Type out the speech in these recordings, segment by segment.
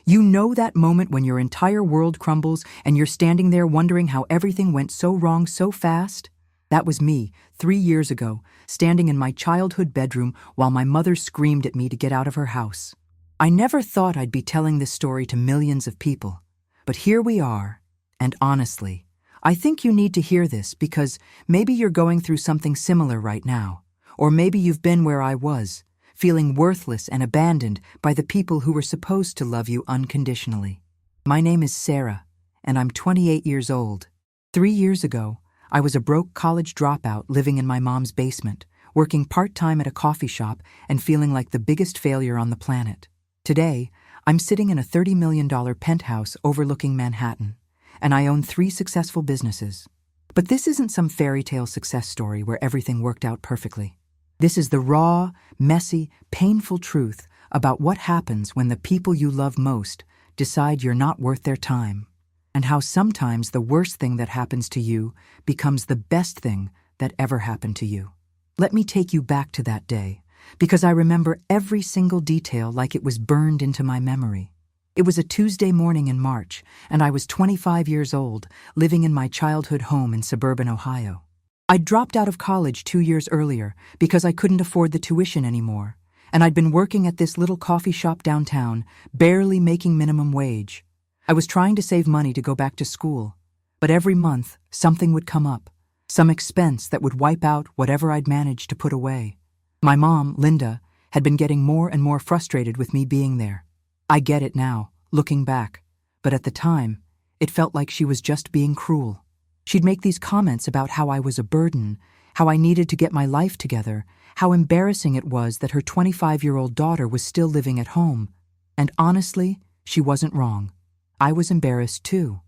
You know that moment when your entire world crumbles and you're standing there wondering how everything went so wrong so fast? That was me, 3 years ago, standing in my childhood bedroom while my mother screamed at me to get out of her house. I never thought I'd be telling this story to millions of people, but here we are, and honestly, I think you need to hear this because maybe you're going through something similar right now, or maybe you've been where I was, feeling worthless and abandoned by the people who were supposed to love you unconditionally. My name is Sarah, and I'm 28 years old. 3 years ago, I was a broke college dropout living in my mom's basement, working part-time at a coffee shop and feeling like the biggest failure on the planet. Today, I'm sitting in a $30 million penthouse overlooking Manhattan, and I own 3 successful businesses. But this isn't some fairy tale success story where everything worked out perfectly. This is the raw, messy, painful truth about what happens when the people you love most decide you're not worth their time, and how sometimes the worst thing that happens to you becomes the best thing that ever happened to you. Let me take you back to that day, because I remember every single detail like it was burned into my memory. It was a Tuesday morning in March, and I was 25 years old, living in my childhood home in suburban Ohio. I'd dropped out of college 2 years earlier because I couldn't afford the tuition anymore, and I'd been working at this little coffee shop downtown, barely making minimum wage. I was trying to save money to go back to school, but every month something would come up, some expense that would wipe out whatever I'd managed to put away. My mom, Linda, had been getting more and more frustrated with me being there. I get it now, looking back, but at the time, it felt like she was just being cruel. She'd make these comments about how I was a burden, how I needed to get my life together, how embarrassing it was that her 25-year-old daughter was still living at home. And honestly, she wasn't wrong. I was embarrassed too.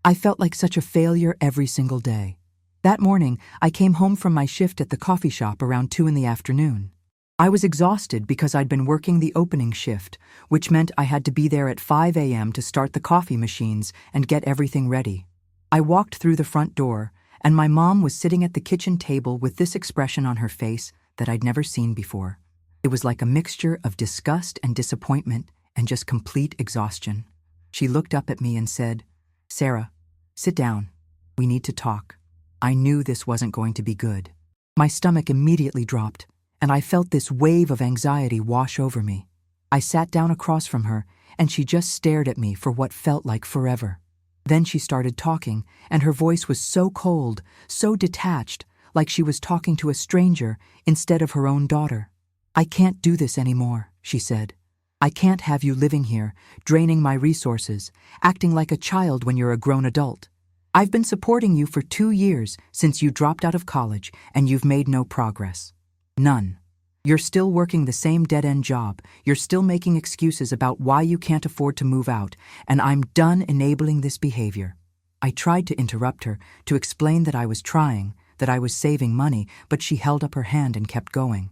I felt like such a failure every single day. That morning, I came home from my shift at the coffee shop around 2 in the afternoon. I was exhausted because I'd been working the opening shift, which meant I had to be there at 5 a.m. to start the coffee machines and get everything ready. I walked through the front door, and my mom was sitting at the kitchen table with this expression on her face that I'd never seen before. It was like a mixture of disgust and disappointment and just complete exhaustion. She looked up at me and said, "Sarah, sit down. We need to talk." I knew this wasn't going to be good. My stomach immediately dropped, and I felt this wave of anxiety wash over me. I sat down across from her, and she just stared at me for what felt like forever. Then she started talking, and her voice was so cold, so detached, like she was talking to a stranger instead of her own daughter. "I can't do this anymore," she said. "I can't have you living here, draining my resources, acting like a child when you're a grown adult. I've been supporting you for 2 years since you dropped out of college, and you've made no progress. None. You're still working the same dead-end job, you're still making excuses about why you can't afford to move out, and I'm done enabling this behavior." I tried to interrupt her, to explain that I was trying, that I was saving money, but she held up her hand and kept going.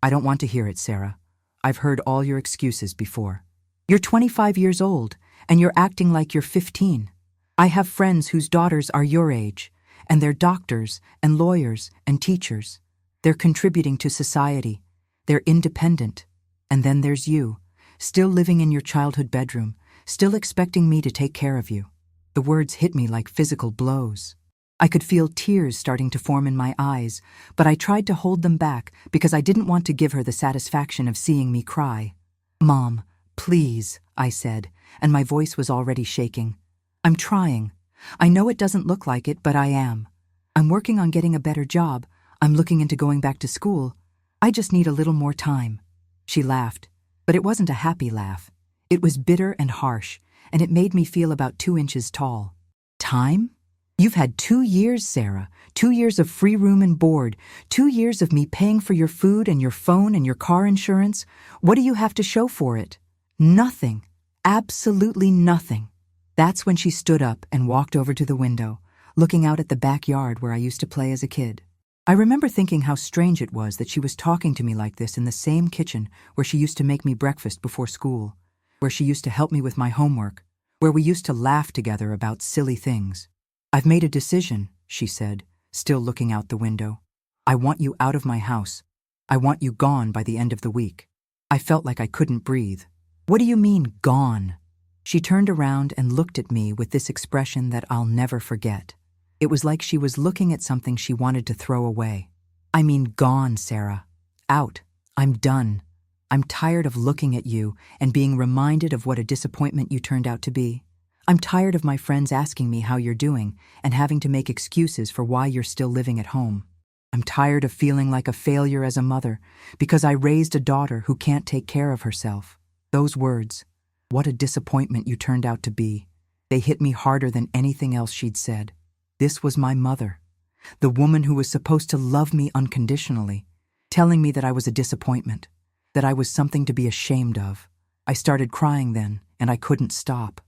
"I don't want to hear it, Sarah. I've heard all your excuses before. You're 25 years old, and you're acting like you're 15. I have friends whose daughters are your age, and they're doctors and lawyers and teachers. They're contributing to society. They're independent. And then there's you, still living in your childhood bedroom, still expecting me to take care of you." The words hit me like physical blows. I could feel tears starting to form in my eyes, but I tried to hold them back because I didn't want to give her the satisfaction of seeing me cry. "Mom, please," I said, and my voice was already shaking. "I'm trying. I know it doesn't look like it, but I am. I'm working on getting a better job. I'm looking into going back to school. I just need a little more time." She laughed, but it wasn't a happy laugh. It was bitter and harsh, and it made me feel about 2 inches tall. "Time? You've had 2 years, Sarah. 2 years of free room and board. 2 years of me paying for your food and your phone and your car insurance. What do you have to show for it? Nothing. Absolutely nothing." That's when she stood up and walked over to the window, looking out at the backyard where I used to play as a kid. I remember thinking how strange it was that she was talking to me like this in the same kitchen where she used to make me breakfast before school, where she used to help me with my homework, where we used to laugh together about silly things. "I've made a decision," she said, still looking out the window. "I want you out of my house. I want you gone by the end of the week." I felt like I couldn't breathe. "What do you mean, gone?" She turned around and looked at me with this expression that I'll never forget. It was like she was looking at something she wanted to throw away. I mean, gone, Sarah. Out. I'm done. I'm tired of looking at you and being reminded of what a disappointment you turned out to be. I'm tired of my friends asking me how you're doing and having to make excuses for why you're still living at home. I'm tired of feeling like a failure as a mother because I raised a daughter who can't take care of herself. Those words, what a disappointment you turned out to be. They hit me harder than anything else she'd said. This was my mother, the woman who was supposed to love me unconditionally, telling me that I was a disappointment, that I was something to be ashamed of. I started crying then, and I couldn't stop.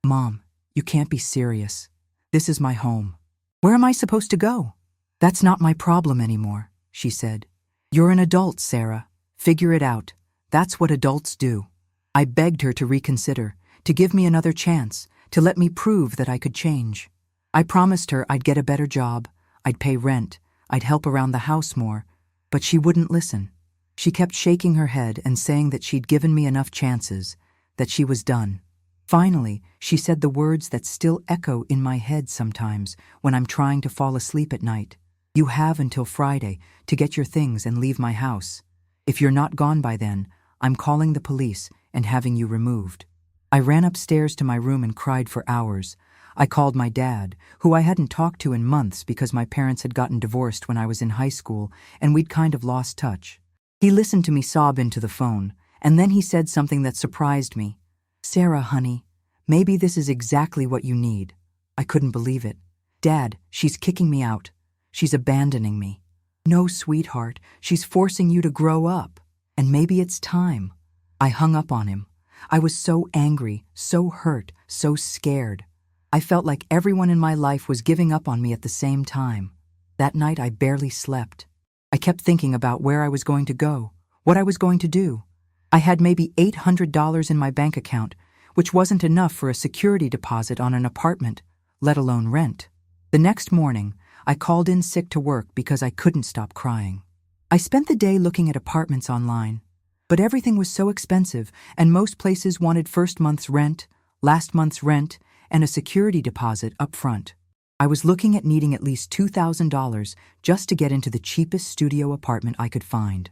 Mom, you can't be serious. This is my home. Where am I supposed to go? That's not my problem anymore, she said. You're an adult, Sarah. Figure it out. That's what adults do. I begged her to reconsider, to give me another chance, to let me prove that I could change. I promised her I'd get a better job, I'd pay rent, I'd help around the house more, but she wouldn't listen. She kept shaking her head and saying that she'd given me enough chances, that she was done. Finally, she said the words that still echo in my head sometimes when I'm trying to fall asleep at night. You have until Friday to get your things and leave my house. If you're not gone by then, I'm calling the police and having you removed. I ran upstairs to my room and cried for hours. I called my dad, who I hadn't talked to in months because my parents had gotten divorced when I was in high school and we'd kind of lost touch. He listened to me sob into the phone, and then he said something that surprised me. Sarah, honey, maybe this is exactly what you need. I couldn't believe it. Dad, she's kicking me out. She's abandoning me. No, sweetheart, she's forcing you to grow up. And maybe it's time. I hung up on him. I was so angry, so hurt, so scared. I felt like everyone in my life was giving up on me at the same time. That night I barely slept. I kept thinking about where I was going to go, what I was going to do. I had maybe $800 in my bank account, which wasn't enough for a security deposit on an apartment, let alone rent. The next morning, I called in sick to work because I couldn't stop crying. I spent the day looking at apartments online, but everything was so expensive and most places wanted first month's rent, last month's rent, and a security deposit up front. I was looking at needing at least $2,000 just to get into the cheapest studio apartment I could find.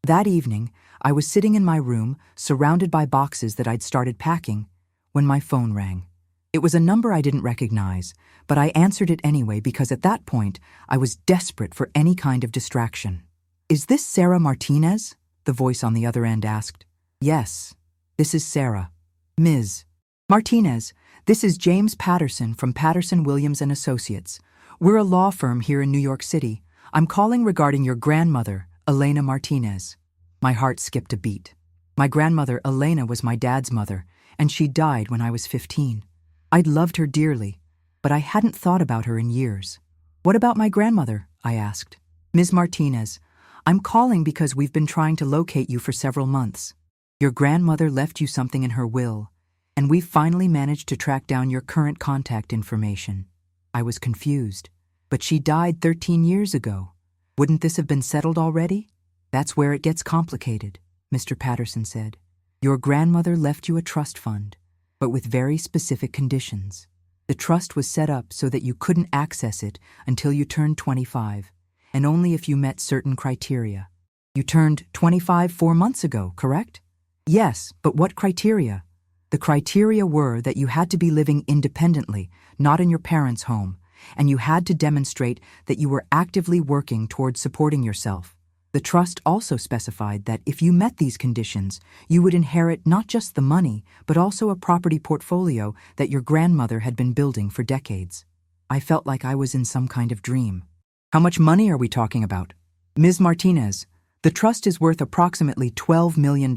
That evening, I was sitting in my room, surrounded by boxes that I'd started packing, when my phone rang. It was a number I didn't recognize, but I answered it anyway because at that point, I was desperate for any kind of distraction. Is this Sarah Martinez? The voice on the other end asked. Yes, this is Sarah. Ms. Martinez, this is James Patterson from Patterson Williams & Associates. We're a law firm here in New York City. I'm calling regarding your grandmother, Elena Martinez. My heart skipped a beat. My grandmother, Elena, was my dad's mother, and she died when I was 15. I'd loved her dearly, but I hadn't thought about her in years. What about my grandmother? I asked. Ms. Martinez, I'm calling because we've been trying to locate you for several months. Your grandmother left you something in her will, and we've finally managed to track down your current contact information. I was confused. But she died 13 years ago. Wouldn't this have been settled already? That's where it gets complicated, Mr. Patterson said. Your grandmother left you a trust fund, but with very specific conditions. The trust was set up so that you couldn't access it until you turned 25, and only if you met certain criteria. You turned 25 4 months ago, correct? Yes, but what criteria? The criteria were that you had to be living independently, not in your parents' home, and you had to demonstrate that you were actively working towards supporting yourself. The trust also specified that if you met these conditions, you would inherit not just the money, but also a property portfolio that your grandmother had been building for decades. I felt like I was in some kind of dream. How much money are we talking about? Ms. Martinez, the trust is worth approximately $12 million.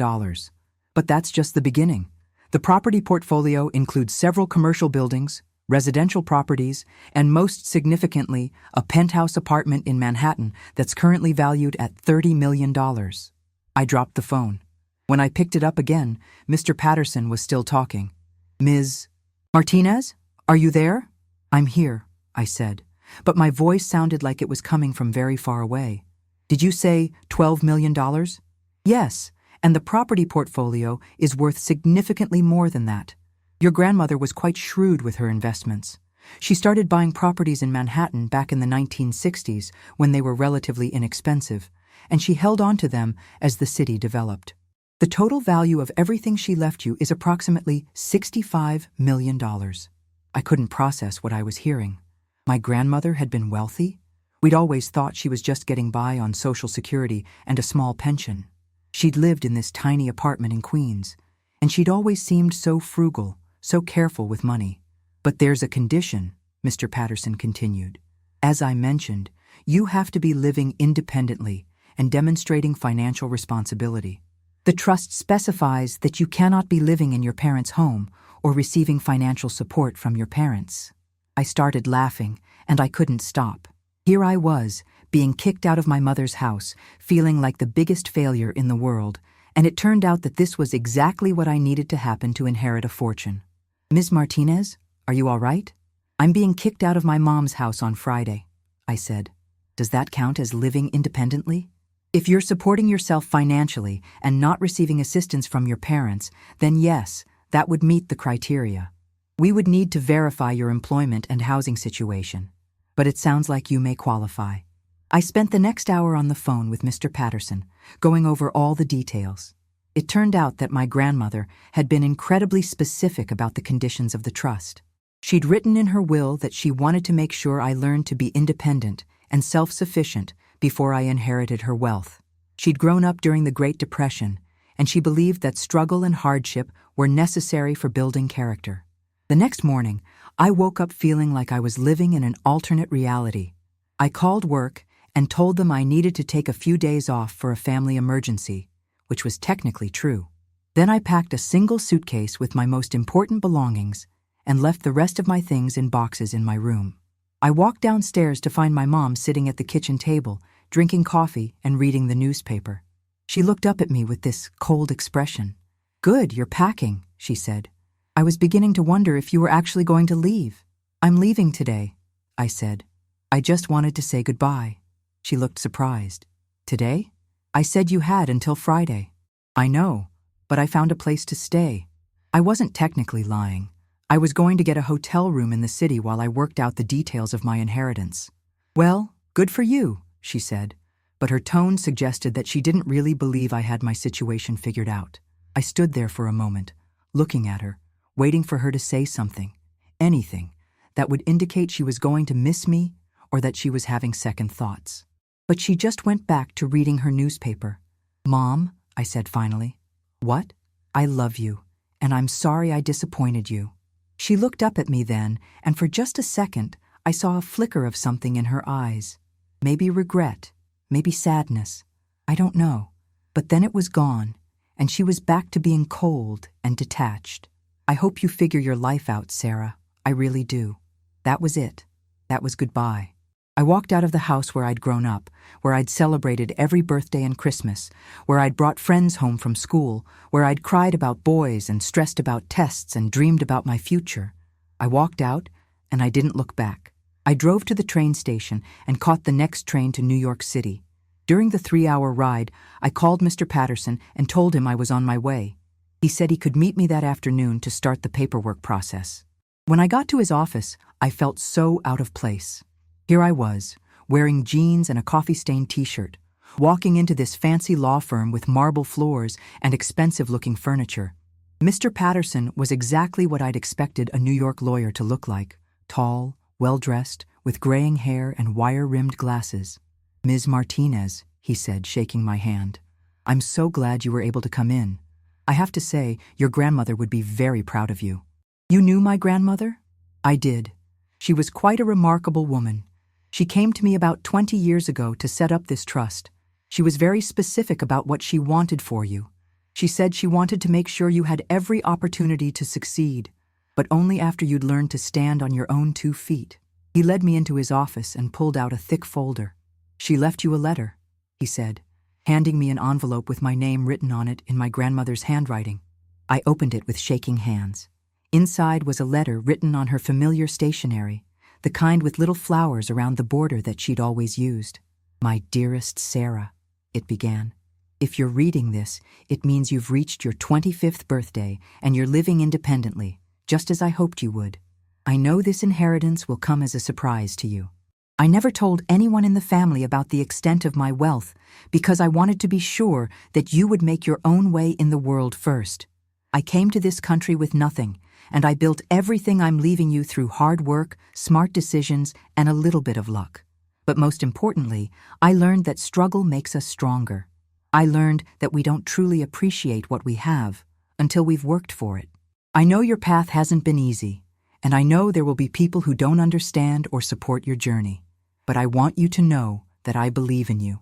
But that's just the beginning. The property portfolio includes several commercial buildings, residential properties, and most significantly, a penthouse apartment in Manhattan that's currently valued at $30 million. I dropped the phone. When I picked it up again, Mr. Patterson was still talking. Ms. Martinez, are you there? I'm here, I said, but my voice sounded like it was coming from very far away. Did you say $12 million? Yes, and the property portfolio is worth significantly more than that. Your grandmother was quite shrewd with her investments. She started buying properties in Manhattan back in the 1960s when they were relatively inexpensive, and she held on to them as the city developed. The total value of everything she left you is approximately $65 million. I couldn't process what I was hearing. My grandmother had been wealthy? We'd always thought she was just getting by on Social Security and a small pension. She'd lived in this tiny apartment in Queens, and she'd always seemed so frugal, so careful with money. But there's a condition, Mr. Patterson continued. As I mentioned, you have to be living independently and demonstrating financial responsibility. The trust specifies that you cannot be living in your parents' home or receiving financial support from your parents. I started laughing, and I couldn't stop. Here I was, being kicked out of my mother's house, feeling like the biggest failure in the world, and it turned out that this was exactly what I needed to happen to inherit a fortune. Ms. Martinez, are you all right? I'm being kicked out of my mom's house on Friday, I said. Does that count as living independently? If you're supporting yourself financially and not receiving assistance from your parents, then yes, that would meet the criteria. We would need to verify your employment and housing situation, but it sounds like you may qualify. I spent the next hour on the phone with Mr. Patterson, going over all the details. It turned out that my grandmother had been incredibly specific about the conditions of the trust. She'd written in her will that she wanted to make sure I learned to be independent and self-sufficient before I inherited her wealth. She'd grown up during the Great Depression, and she believed that struggle and hardship were necessary for building character. The next morning, I woke up feeling like I was living in an alternate reality. I called work and told them I needed to take a few days off for a family emergency, which was technically true. Then I packed a single suitcase with my most important belongings and left the rest of my things in boxes in my room. I walked downstairs to find my mom sitting at the kitchen table, drinking coffee and reading the newspaper. She looked up at me with this cold expression. "Good, you're packing," she said. "I was beginning to wonder if you were actually going to leave." "I'm leaving today," I said. "I just wanted to say goodbye." She looked surprised. "Today?" "I said you had until Friday." "I know, but I found a place to stay." I wasn't technically lying. I was going to get a hotel room in the city while I worked out the details of my inheritance. "Well, good for you," she said, but her tone suggested that she didn't really believe I had my situation figured out. I stood there for a moment, looking at her, waiting for her to say something, anything, that would indicate she was going to miss me or that she was having second thoughts. But she just went back to reading her newspaper. "Mom," I said finally. "What?" "I love you, and I'm sorry I disappointed you." She looked up at me then, and for just a second, I saw a flicker of something in her eyes. Maybe regret, maybe sadness. I don't know. But then it was gone, and she was back to being cold and detached. "I hope you figure your life out, Sarah. I really do." That was it. That was goodbye. I walked out of the house where I'd grown up, where I'd celebrated every birthday and Christmas, where I'd brought friends home from school, where I'd cried about boys and stressed about tests and dreamed about my future. I walked out, and I didn't look back. I drove to the train station and caught the next train to New York City. During the 3-hour ride, I called Mr. Patterson and told him I was on my way. He said he could meet me that afternoon to start the paperwork process. When I got to his office, I felt so out of place. Here I was, wearing jeans and a coffee-stained t-shirt, walking into this fancy law firm with marble floors and expensive-looking furniture. Mr. Patterson was exactly what I'd expected a New York lawyer to look like, tall, well-dressed, with graying hair and wire-rimmed glasses. "Ms. Martinez," he said, shaking my hand. "I'm so glad you were able to come in. I have to say, your grandmother would be very proud of you." "You knew my grandmother?" "I did. She was quite a remarkable woman. She came to me about 20 years ago to set up this trust. She was very specific about what she wanted for you. She said she wanted to make sure you had every opportunity to succeed, but only after you'd learned to stand on your own 2 feet. He led me into his office and pulled out a thick folder. "She left you a letter," he said, handing me an envelope with my name written on it in my grandmother's handwriting. I opened it with shaking hands. Inside was a letter written on her familiar stationery, the kind with little flowers around the border that she'd always used. "My dearest Sarah," it began. "If you're reading this, it means you've reached your 25th birthday and you're living independently, just as I hoped you would. I know this inheritance will come as a surprise to you. I never told anyone in the family about the extent of my wealth because I wanted to be sure that you would make your own way in the world first. I came to this country with nothing, and I built everything I'm leaving you through hard work, smart decisions, and a little bit of luck. But most importantly, I learned that struggle makes us stronger. I learned that we don't truly appreciate what we have until we've worked for it. I know your path hasn't been easy, and I know there will be people who don't understand or support your journey. But I want you to know that I believe in you.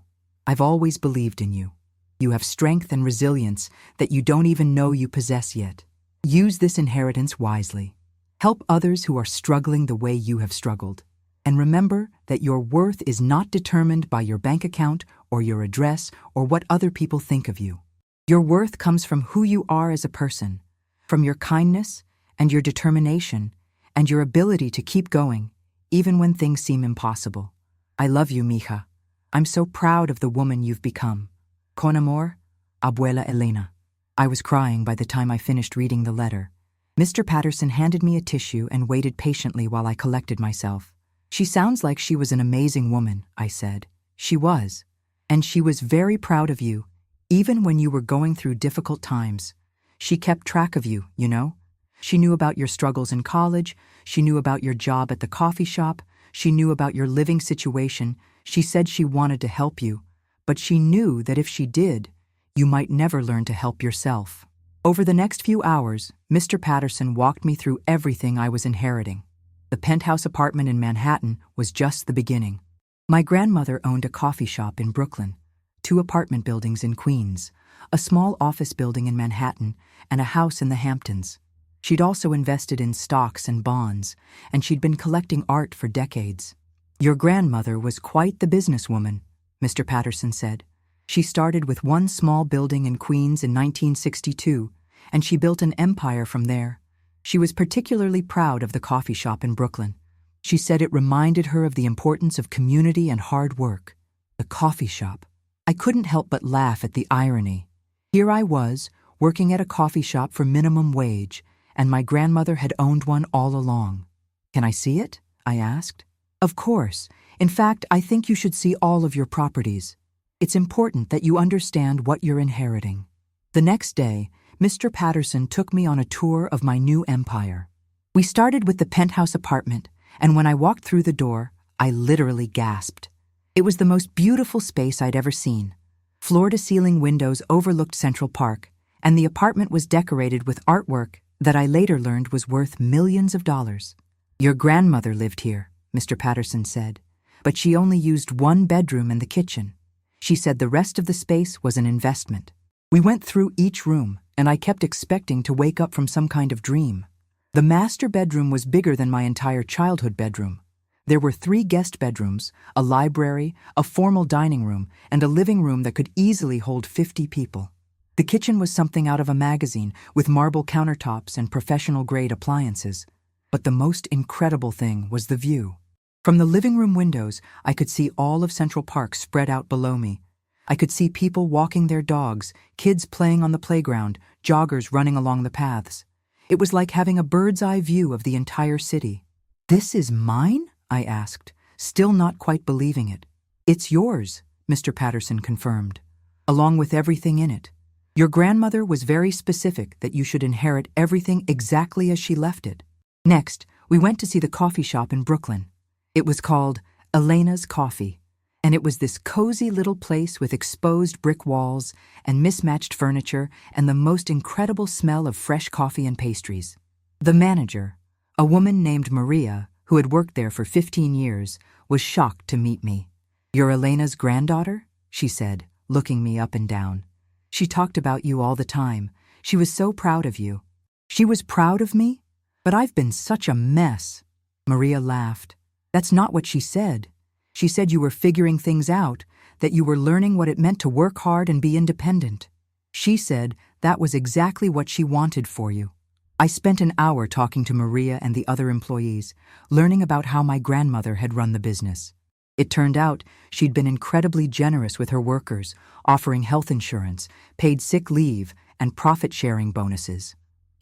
I've always believed in you. You have strength and resilience that you don't even know you possess yet. Use this inheritance wisely. Help others who are struggling the way you have struggled. And remember that your worth is not determined by your bank account or your address or what other people think of you. Your worth comes from who you are as a person, from your kindness and your determination and your ability to keep going, even when things seem impossible. I love you, mija. I'm so proud of the woman you've become. Con amor, Abuela Elena. I was crying by the time I finished reading the letter. Mr. Patterson handed me a tissue and waited patiently while I collected myself. She sounds like she was an amazing woman, I said. She was. And she was very proud of you, even when you were going through difficult times. She kept track of you, you know? She knew about your struggles in college, she knew about your job at the coffee shop, she knew about your living situation. She said she wanted to help you, but she knew that if she did, you might never learn to help yourself. Over the next few hours, Mr. Patterson walked me through everything I was inheriting. The penthouse apartment in Manhattan was just the beginning. My grandmother owned a coffee shop in Brooklyn, 2 apartment buildings in Queens, a small office building in Manhattan, and a house in the Hamptons. She'd also invested in stocks and bonds, and she'd been collecting art for decades. Your grandmother was quite the businesswoman, Mr. Patterson said. She started with one small building in Queens in 1962, and she built an empire from there. She was particularly proud of the coffee shop in Brooklyn. She said it reminded her of the importance of community and hard work. The coffee shop. I couldn't help but laugh at the irony. Here I was, working at a coffee shop for minimum wage, and my grandmother had owned one all along. Can I see it? I asked. Of course. In fact, I think you should see all of your properties. It's important that you understand what you're inheriting. The next day, Mr. Patterson took me on a tour of my new empire. We started with the penthouse apartment, and when I walked through the door, I literally gasped. It was the most beautiful space I'd ever seen. Floor-to-ceiling windows overlooked Central Park, and the apartment was decorated with artwork that I later learned was worth millions of dollars. Your grandmother lived here, Mr. Patterson said, but she only used one bedroom and the kitchen. She said the rest of the space was an investment. We went through each room, and I kept expecting to wake up from some kind of dream. The master bedroom was bigger than my entire childhood bedroom. There were 3 guest bedrooms, a library, a formal dining room, and a living room that could easily hold 50 people. The kitchen was something out of a magazine, with marble countertops and professional-grade appliances. But the most incredible thing was the view. From the living room windows, I could see all of Central Park spread out below me. I could see people walking their dogs, kids playing on the playground, joggers running along the paths. It was like having a bird's-eye view of the entire city. "This is mine?" I asked, still not quite believing it. "It's yours," Mr. Patterson confirmed, along with everything in it. Your grandmother was very specific that you should inherit everything exactly as she left it. Next, we went to see the coffee shop in Brooklyn. It was called Elena's Coffee, and it was this cozy little place with exposed brick walls and mismatched furniture and the most incredible smell of fresh coffee and pastries. The manager, a woman named Maria, who had worked there for 15 years, was shocked to meet me. "You're Elena's granddaughter?" she said, looking me up and down. "She talked about you all the time. She was so proud of you." "She was proud of me? But I've been such a mess." Maria laughed. "That's not what she said. She said you were figuring things out, that you were learning what it meant to work hard and be independent. She said that was exactly what she wanted for you." I spent an hour talking to Maria and the other employees, learning about how my grandmother had run the business. It turned out she'd been incredibly generous with her workers, offering health insurance, paid sick leave, and profit-sharing bonuses.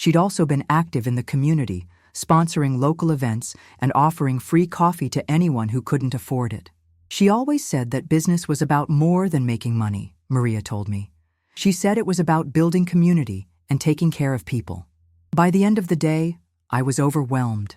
She'd also been active in the community, sponsoring local events and offering free coffee to anyone who couldn't afford it. She always said that business was about more than making money, Maria told me. She said it was about building community and taking care of people. By the end of the day, I was overwhelmed.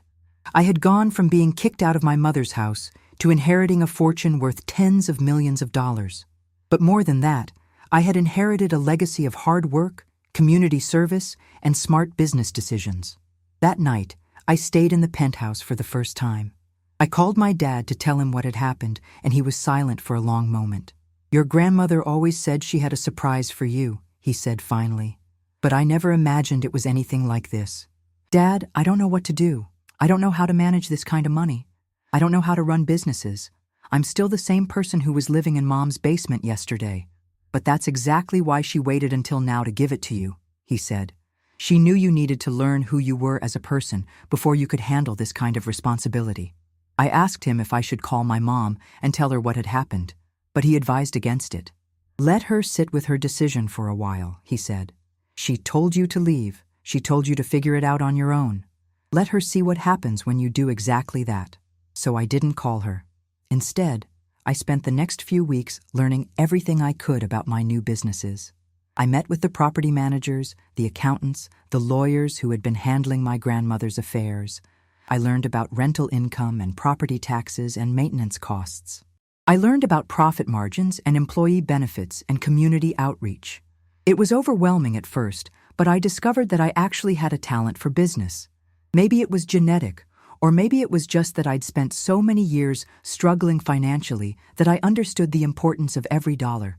I had gone from being kicked out of my mother's house to inheriting a fortune worth tens of millions of dollars. But more than that, I had inherited a legacy of hard work, community service, and smart business decisions. That night, I stayed in the penthouse for the first time. I called my dad to tell him what had happened, and he was silent for a long moment. "Your grandmother always said she had a surprise for you," he said finally. "But I never imagined it was anything like this. Dad, I don't know what to do. I don't know how to manage this kind of money. I don't know how to run businesses. I'm still the same person who was living in Mom's basement yesterday. But that's exactly why she waited until now to give it to you," he said. "She knew you needed to learn who you were as a person before you could handle this kind of responsibility." I asked him if I should call my mom and tell her what had happened, but he advised against it. "Let her sit with her decision for a while," he said. "She told you to leave. She told you to figure it out on your own. Let her see what happens when you do exactly that." So I didn't call her. Instead, I spent the next few weeks learning everything I could about my new businesses. I met with the property managers, the accountants, the lawyers who had been handling my grandmother's affairs. I learned about rental income and property taxes and maintenance costs. I learned about profit margins and employee benefits and community outreach. It was overwhelming at first, but I discovered that I actually had a talent for business. Maybe it was genetic, or maybe it was just that I'd spent so many years struggling financially that I understood the importance of every dollar.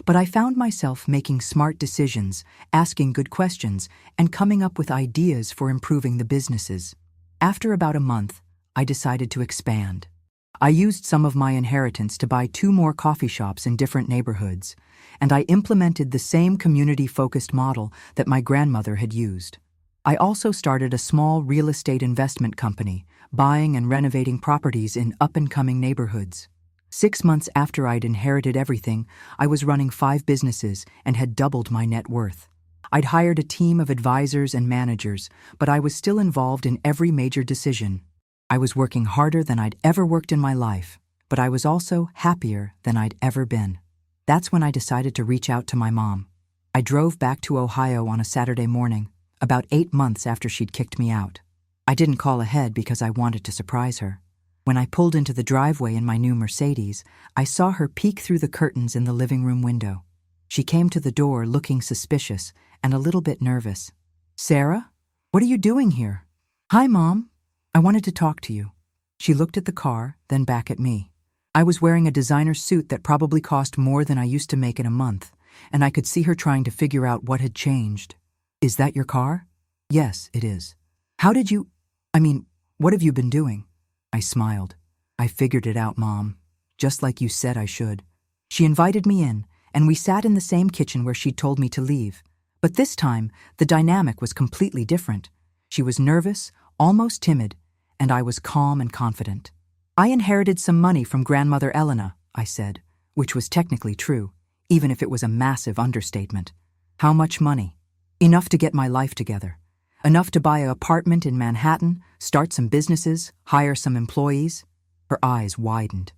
But I found myself making smart decisions, asking good questions, and coming up with ideas for improving the businesses. After about a month, I decided to expand. I used some of my inheritance to buy 2 more coffee shops in different neighborhoods, and I implemented the same community-focused model that my grandmother had used. I also started a small real estate investment company, buying and renovating properties in up-and-coming neighborhoods. 6 months after I'd inherited everything, I was running 5 businesses and had doubled my net worth. I'd hired a team of advisors and managers, but I was still involved in every major decision. I was working harder than I'd ever worked in my life, but I was also happier than I'd ever been. That's when I decided to reach out to my mom. I drove back to Ohio on a Saturday morning, about 8 months after she'd kicked me out. I didn't call ahead because I wanted to surprise her. When I pulled into the driveway in my new Mercedes, I saw her peek through the curtains in the living room window. She came to the door looking suspicious and a little bit nervous. "Sarah, what are you doing here?" "Hi, Mom. I wanted to talk to you." She looked at the car, then back at me. I was wearing a designer suit that probably cost more than I used to make in a month, and I could see her trying to figure out what had changed. "Is that your car?" "Yes, it is." What have you been doing?" I smiled. "I figured it out, Mom, just like you said I should." She invited me in, and we sat in the same kitchen where she'd told me to leave. But this time, the dynamic was completely different. She was nervous, almost timid, and I was calm and confident. "I inherited some money from Grandmother Elena," I said, which was technically true, even if it was a massive understatement. "How much money?" "Enough to get my life together. Enough to buy an apartment in Manhattan, start some businesses, hire some employees." Her eyes widened.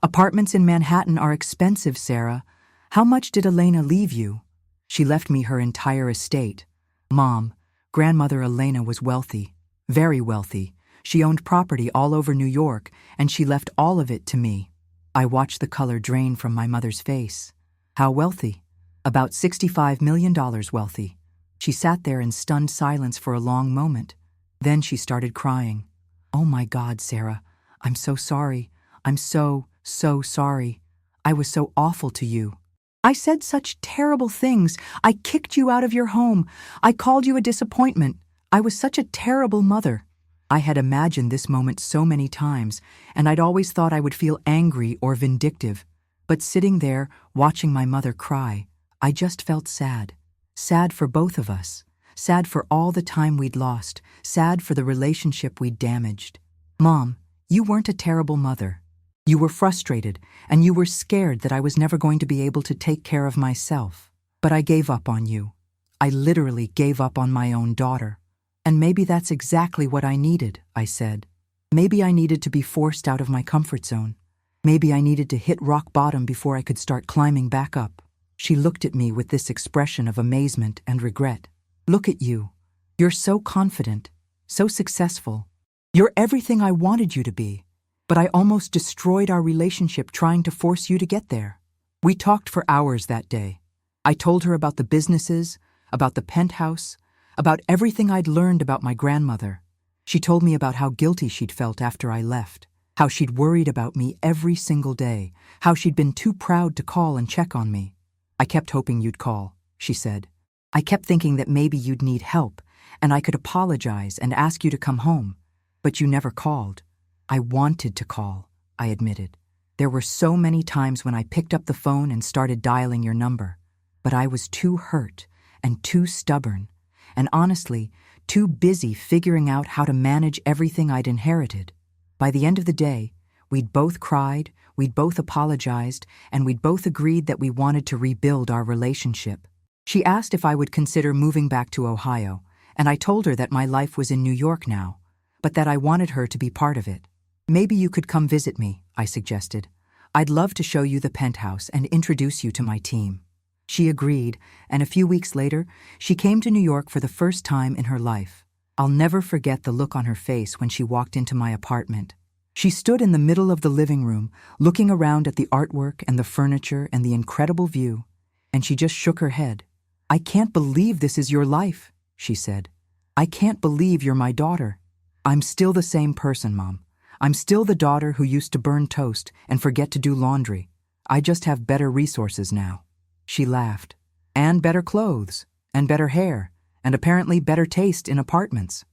"Apartments in Manhattan are expensive, Sarah. How much did Elena leave you?" "She left me her entire estate." "Mom, Grandmother Elena was wealthy, very wealthy. She owned property all over New York, and she left all of it to me." I watched the color drain from my mother's face. "How wealthy?" "About $65 million wealthy." She sat there in stunned silence for a long moment. Then she started crying. "Oh my God, Sarah, I'm so sorry. I'm so sorry. I was so awful to you. I said such terrible things. I kicked you out of your home. I called you a disappointment. I was such a terrible mother." I had imagined this moment so many times, and I'd always thought I would feel angry or vindictive. But sitting there, watching my mother cry, I just felt sad. Sad for both of us. Sad for all the time we'd lost. Sad for the relationship we'd damaged. "Mom, you weren't a terrible mother. You were frustrated, and you were scared that I was never going to be able to take care of myself. But I gave up on you. I literally gave up on my own daughter. And maybe that's exactly what I needed, I said. Maybe I needed to be forced out of my comfort zone. Maybe I needed to hit rock bottom before I could start climbing back up. She looked at me with this expression of amazement and regret. Look at you. You're so confident, so successful. You're everything I wanted you to be. But I almost destroyed our relationship trying to force you to get there. We talked for hours that day. I told her about the businesses, about the penthouse, about everything I'd learned about my grandmother. She told me about how guilty she'd felt after I left, how she'd worried about me every single day, how she'd been too proud to call and check on me. I kept hoping you'd call, she said. I kept thinking that maybe you'd need help, and I could apologize and ask you to come home. But you never called. I wanted to call, I admitted. There were so many times when I picked up the phone and started dialing your number. But I was too hurt and too stubborn, and honestly, too busy figuring out how to manage everything I'd inherited. By the end of the day, we'd both cried, we'd both apologized, and we'd both agreed that we wanted to rebuild our relationship. She asked if I would consider moving back to Ohio, and I told her that my life was in New York now, but that I wanted her to be part of it. Maybe you could come visit me, I suggested. I'd love to show you the penthouse and introduce you to my team. She agreed, and a few weeks later, she came to New York for the first time in her life. I'll never forget the look on her face when she walked into my apartment. She stood in the middle of the living room, looking around at the artwork and the furniture and the incredible view, and she just shook her head. I can't believe this is your life, she said. I can't believe you're my daughter. I'm still the same person, Mom. I'm still the daughter who used to burn toast and forget to do laundry. I just have better resources now. She laughed. And better clothes, and better hair, and apparently better taste in apartments.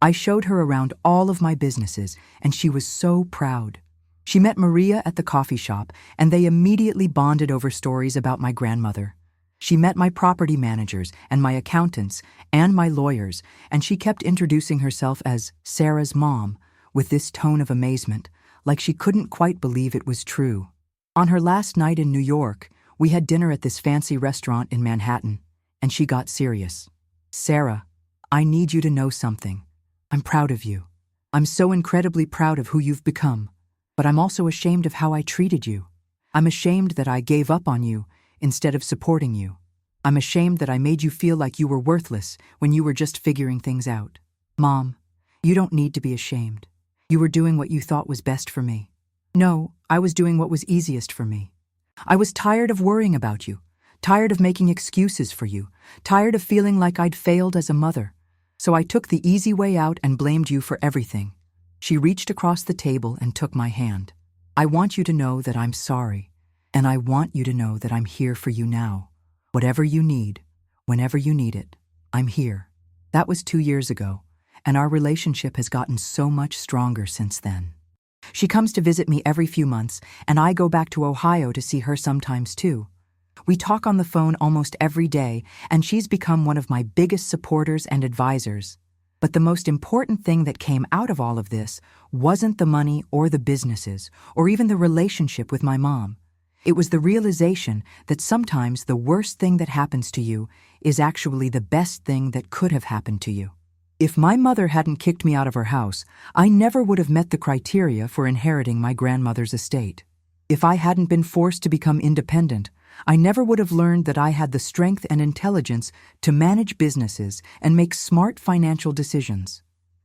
I showed her around all of my businesses, and she was so proud. She met Maria at the coffee shop, and they immediately bonded over stories about my grandmother. She met my property managers and my accountants and my lawyers, and she kept introducing herself as Sarah's mom, with this tone of amazement, like she couldn't quite believe it was true. On her last night in New York, we had dinner at this fancy restaurant in Manhattan, and she got serious. Sarah, I need you to know something. I'm proud of you. I'm so incredibly proud of who you've become, but I'm also ashamed of how I treated you. I'm ashamed that I gave up on you instead of supporting you. I'm ashamed that I made you feel like you were worthless when you were just figuring things out. Mom, you don't need to be ashamed. You were doing what you thought was best for me. No, I was doing what was easiest for me. I was tired of worrying about you, tired of making excuses for you, tired of feeling like I'd failed as a mother. So I took the easy way out and blamed you for everything. She reached across the table and took my hand. I want you to know that I'm sorry, and I want you to know that I'm here for you now. Whatever you need, whenever you need it, I'm here. That was 2 years ago, and our relationship has gotten so much stronger since then. She comes to visit me every few months, and I go back to Ohio to see her sometimes too. We talk on the phone almost every day, and she's become one of my biggest supporters and advisors. But the most important thing that came out of all of this wasn't the money or the businesses, or even the relationship with my mom. It was the realization that sometimes the worst thing that happens to you is actually the best thing that could have happened to you. If my mother hadn't kicked me out of her house, I never would have met the criteria for inheriting my grandmother's estate. If I hadn't been forced to become independent, I never would have learned that I had the strength and intelligence to manage businesses and make smart financial decisions.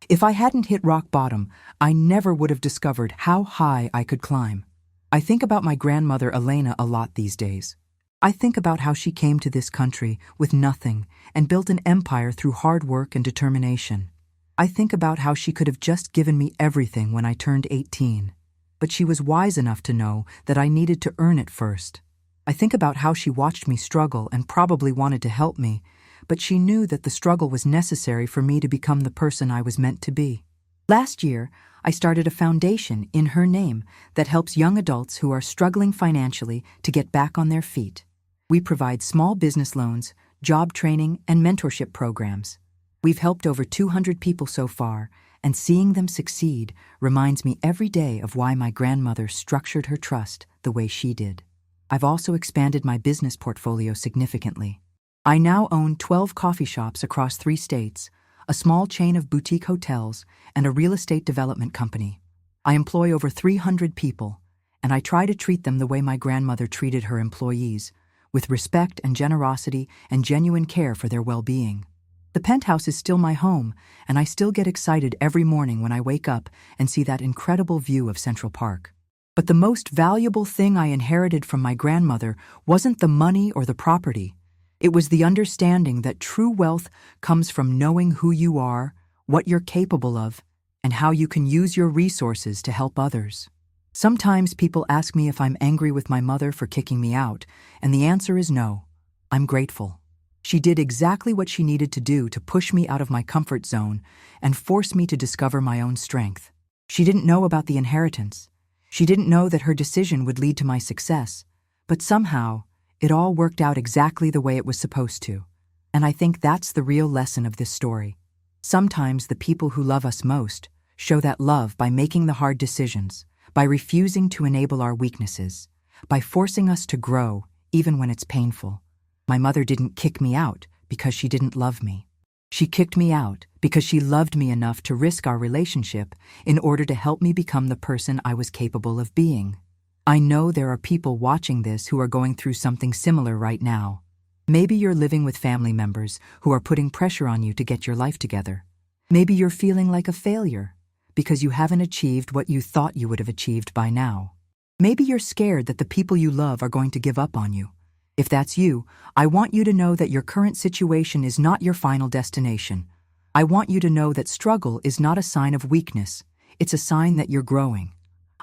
If I hadn't hit rock bottom, I never would have discovered how high I could climb. I think about my grandmother Elena a lot these days. I think about how she came to this country with nothing and built an empire through hard work and determination. I think about how she could have just given me everything when I turned 18, but she was wise enough to know that I needed to earn it first. I think about how she watched me struggle and probably wanted to help me, but she knew that the struggle was necessary for me to become the person I was meant to be. Last year, I started a foundation in her name that helps young adults who are struggling financially to get back on their feet. We provide small business loans, job training, and mentorship programs. We've helped over 200 people so far, and seeing them succeed reminds me every day of why my grandmother structured her trust the way she did. I've also expanded my business portfolio significantly. I now own 12 coffee shops across 3 states, a small chain of boutique hotels, and a real estate development company. I employ over 300 people, and I try to treat them the way my grandmother treated her employees, with respect and generosity and genuine care for their well-being. The penthouse is still my home, and I still get excited every morning when I wake up and see that incredible view of Central Park. But the most valuable thing I inherited from my grandmother wasn't the money or the property. It was the understanding that true wealth comes from knowing who you are, what you're capable of, and how you can use your resources to help others. Sometimes people ask me if I'm angry with my mother for kicking me out, and the answer is no. I'm grateful. She did exactly what she needed to do to push me out of my comfort zone and force me to discover my own strength. She didn't know about the inheritance. She didn't know that her decision would lead to my success, but somehow, it all worked out exactly the way it was supposed to. And I think that's the real lesson of this story. Sometimes the people who love us most show that love by making the hard decisions, by refusing to enable our weaknesses, by forcing us to grow even when it's painful. My mother didn't kick me out because she didn't love me. She kicked me out because she loved me enough to risk our relationship in order to help me become the person I was capable of being. I know there are people watching this who are going through something similar right now. Maybe you're living with family members who are putting pressure on you to get your life together. Maybe you're feeling like a failure because you haven't achieved what you thought you would have achieved by now. Maybe you're scared that the people you love are going to give up on you. If that's you, I want you to know that your current situation is not your final destination. I want you to know that struggle is not a sign of weakness. It's a sign that you're growing.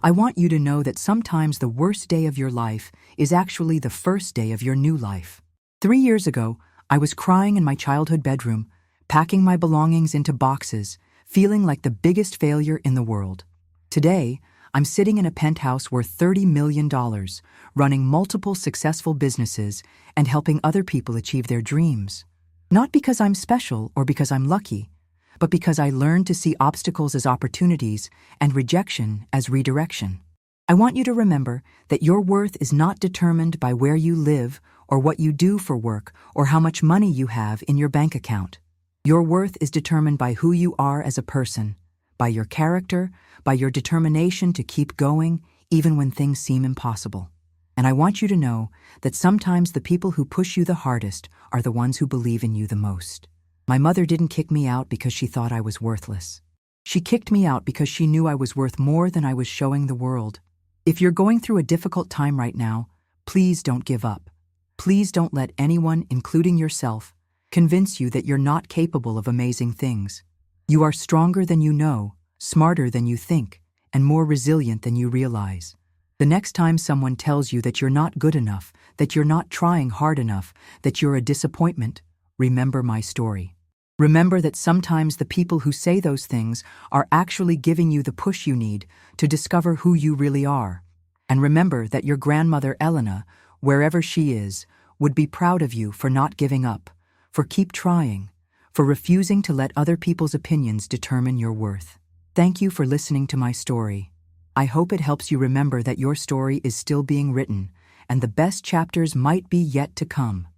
I want you to know that sometimes the worst day of your life is actually the first day of your new life. 3 years ago, I was crying in my childhood bedroom, packing my belongings into boxes, feeling like the biggest failure in the world. Today, I'm sitting in a penthouse worth $30 million, running multiple successful businesses and helping other people achieve their dreams. Not because I'm special or because I'm lucky, but because I learned to see obstacles as opportunities and rejection as redirection. I want you to remember that your worth is not determined by where you live or what you do for work or how much money you have in your bank account. Your worth is determined by who you are as a person, by your character, by your determination to keep going even when things seem impossible. And I want you to know that sometimes the people who push you the hardest are the ones who believe in you the most. My mother didn't kick me out because she thought I was worthless. She kicked me out because she knew I was worth more than I was showing the world. If you're going through a difficult time right now, please don't give up. Please don't let anyone, including yourself, convince you that you're not capable of amazing things. You are stronger than you know, smarter than you think, and more resilient than you realize. The next time someone tells you that you're not good enough, that you're not trying hard enough, that you're a disappointment, remember my story. Remember that sometimes the people who say those things are actually giving you the push you need to discover who you really are. And remember that your grandmother Elena, wherever she is, would be proud of you for not giving up, for keep trying, for refusing to let other people's opinions determine your worth. Thank you for listening to my story. I hope it helps you remember that your story is still being written, and the best chapters might be yet to come.